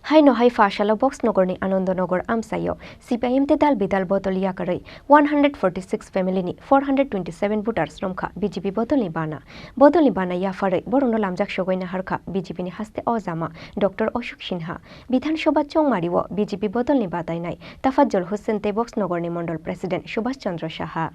Hai no hai fashala box nogor ni Anandanagar Amsayo CPIM te dal bidal botol yakarai 146 family ni 427 voters romkha BJP botol ni bana yafarai borono lamjak shogoina harkha BJP ni haste ozama Dr. Ashok Sinha Bidhan Sabha chongmariwo BJP botol ni batainai Tafazzul Hussain te box nogor ni mondol president Subhash Chandra Saha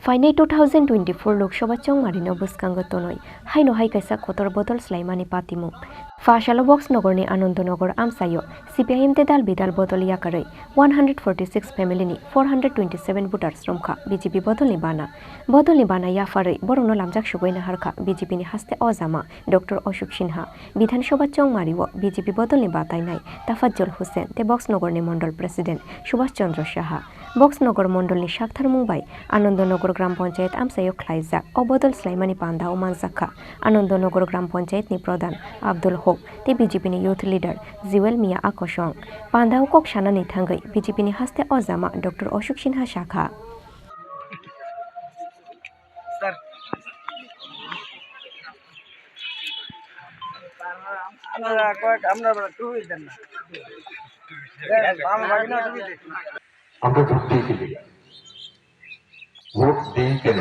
Fainai 2024 Loksaha chongmarino buskango tonoi haino hai kaisa kotor botol slaimani patimu Fashala box nogorni Anandanagar Amsayo CPIM te dal bidal botol yakarai 146 family ni 427 voters romkha BJP botol ni bana yafarai borono lamjak shogoina harkha BJP ni haste ozama Dr. Ashok Sinha Bidhan Sabha chongmariwo BJP botol ni batainai Tafazzul Hussain te box nogorni mondol president Subhash Chandra Saha box nogor mondol ni shakthar mungbai Anandanagar গ্রাম পঞ্চায়েত আমসায়ো খ্লাইজা অবদল স্লাইমানি পান্দা ও মানজাখা আনন্দনগর গ্রাম পঞ্চায়েত নি প্রধান আব্দুল হক তে BJP নি youth leader জিওয়েল মিয়া আকর্ষণ পান্দা ও cock সানানি থাঙ্গই BJP নি হাস্তে অজামা doctor Ashok Sinha শাখা vote দিই কেন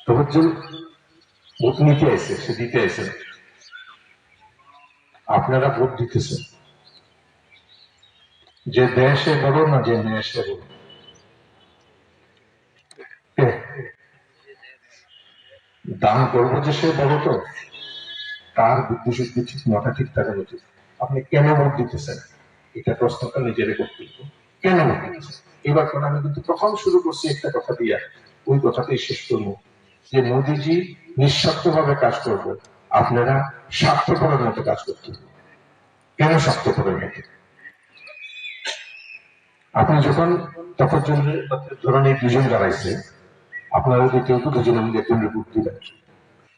Tofazzal vote নিতে এসে সে দিতে এসে আপনারা ভোট দিতেছেন যে দেশে বড় না যে দেশে বড় দান করবো যে সে বড় তো তার বুদ্ধি শুদ্ধি ঠিক মাথা ঠিক থাকা উচিত আপনি কেন ভোট দিতেছেন এটা প্রশ্নটা নিজেরে করতে কেন ভোট দিতেছেন এবার কোন আমি কিন্তু প্রথম শুরু করছি একটা কথা দিয়া ওই কথাটাই শেষ করবো যে মোদিজি নিঃস্বার্থভাবে কাজ করবে আপনারা স্বার্থপরের মতো কাজ করতে কেন স্বার্থপরের মতো আপনি যখন তফাজ্জল ধরনের দুজন দাঁড়াইছে আপনারা যদি কেউ তো দুজনের মধ্যে একজন ভোট দিলেন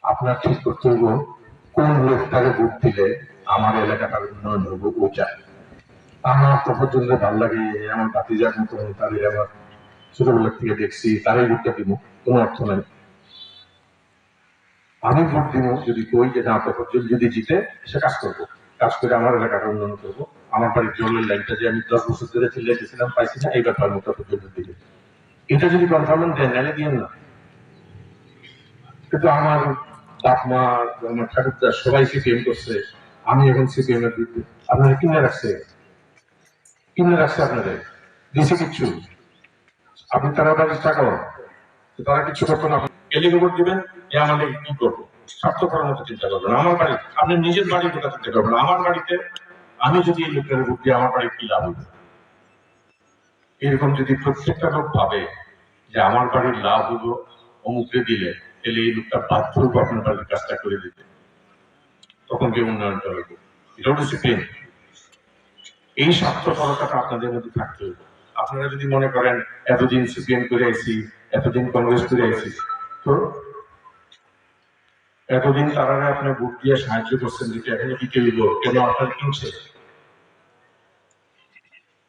আপনার ঠিক করতে হইব কোন লোকটাকে ভোট দিলে আমার এলাকাটার উন্নয়ন হবো ওইটা আমার তফাজ্জলের ভালো লাগে আমার ভাতিজার মতো তাদের আমার ছোটবেলা থেকে দেখছি তারাই ভোটটা দিব কোনো অর্থ নাই আমি ভোট দিব যদি কই যে না তফাজ্জল যদি জিতে সে কাজ করবো কাজ করে আমার এলাকাটা উন্নয়ন করবো আমার বাড়ির জলের লাইনটা যে আমি 10 বছর ধরে চিল্লাই দিয়েছিলাম পাইছি না এই ব্যাপার মতো তফাজ্জল দিকে এটা যদি কনফার্ম দেন নাহলে দিয়েন না কিন্তু আমার বাপ মা আমার ঠাকুরদা সবাই সিপিএম করছে আমি এখন সিপিএম এর বিরুদ্ধে আপনারা কিনে রাখছে আপনাদের দিছে কিচ্ছু আপনি তারা বাড়ির টাকাও তারা কিছু করতো না এলিগে ভোট দিবেন এ আমাদের কি করবো স্বার্থপরের মতো চিন্তা করবেন আমার বাড়ি আপনি নিজের বাড়ির কথা চিন্তা করবেন আমার বাড়িতে আমি যদি এই লোকের ভোট দিই আমার বাড়ির কি লাভ হবে এরকম যদি প্রত্যেকটা লোক ভাবে যে আমার বাড়ির লাভ হলো অমুককে দিলে তাহলে এই লোকটা বাধ্য হবো আপনার বাড়ির কাজটা করে দিতে তখন কেউ উন্নয়নটা হইব এটা হচ্ছে সিপিএম এই স্বার্থপরতাটা আপনাদের মধ্যে থাকতে হবে আপনারা যদি মনে করেন এতদিন সিপিএম করে আইসি এতদিন কংগ্রেস করে আইসি তো এতদিন তারা আপনার ভোট দিয়ে সাহায্য করছেন যেটা এখানে দিতে হইব কেন আপনার কিনছে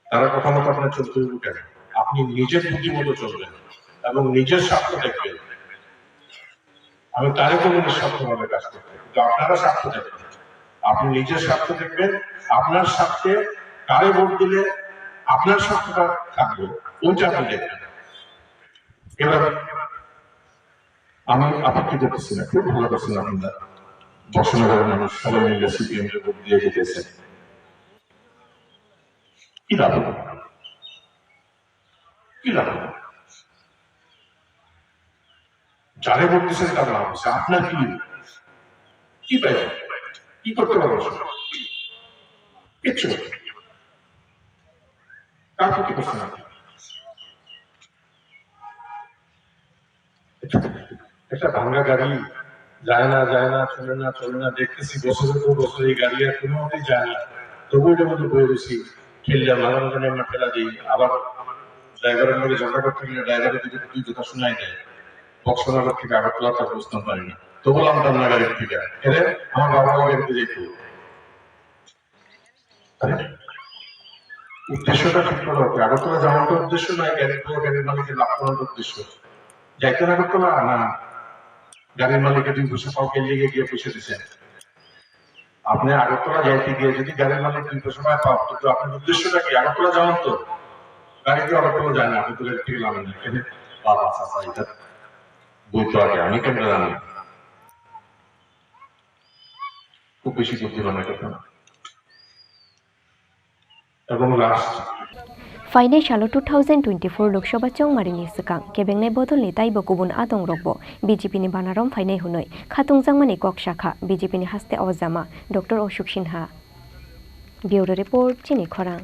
তারা কথা মতো আপনার চলতে হইব কেন আপনি নিজের বুদ্ধি মতো চলবেন এবং নিজের স্বার্থ দেখবেন আমি তারে কোনো নিঃস্বার্থভাবে কাজ করতে কিন্তু আপনারা স্বার্থ দেখবেন আপনি নিজের স্বার্থ দেখবেন আপনার স্বার্থে কারে ভোট দিলে আপনার স্বার্থটা থাকবে ওইটা আপনি দেখবেন এবার আমি আপত্তি করতেছি না খুব ভালো করছেন আপনারা বর্ষনগরের মানুষ সবাই মিলে সিপিএম এর ভোট দিয়ে যেতেছে কি লাভ যারে ভোট দিচ্ছেন তার লাভ হচ্ছে আপনার কি পাইবেন কি করতে পারবো কিচ্ছু কার ক্ষতি করছেন আপনি একটা ভাঙ্গা গাড়ি যায় না চলে না দেখতেছি বছরের পর বছর এই গাড়ি আর কোনো মতেই যায় না তবু এটার মধ্যে বয়ে রয়েছি ঠেললাম লাগানো জন্য আমরা ঠেলা দিই আবার ড্রাইভারের মধ্যে ঝগড়া করতে গেলে ড্রাইভারের দিকে দুই কথা শোনাই দেয় বক্সনগর থেকে আগরতলা তার বুঝতাম পারি না তবু নামতাম না গাড়ির থেকে এলে আমার বাবা গাড়িতে যেত আরে উদ্দেশ্যটা ঠিক করা হবে। আগরতলা যাওয়ার উদ্দেশ্য নয় গাড়ির মালিকের লাভ করার উদ্দেশ্য। যাইতেন আগরতলা না গাড়ির মালিকের 2 পয়সা পাও কেলিয়ে গিয়ে পয়সা দিচ্ছেন। আপনি আগরতলা যাইতে গিয়ে যদি গাড়ির মালিক 2 পয়সা পাও, কিন্তু আপনার উদ্দেশ্যটা কি? আগরতলা যাওয়ার তো গাড়ি তো আগরতলা যায় না, আপনি তো গাড়ি থেকে নামেন না। এখানে বাবা চাচা এটা বলতো আগে, আমি কেন জানি খুব বেশি বুদ্ধিমানের কথা না। এবং last Fainai shalo 2024 Loksaha chongmarini sikang kebengnai bodolni taibo kubun adong rokbo BJP ni banarom fainai hunoi khatung jangmani kok shakha BJP ni haste ojama Dr. Oshuk Sinha. Bureau report Chini Khorang.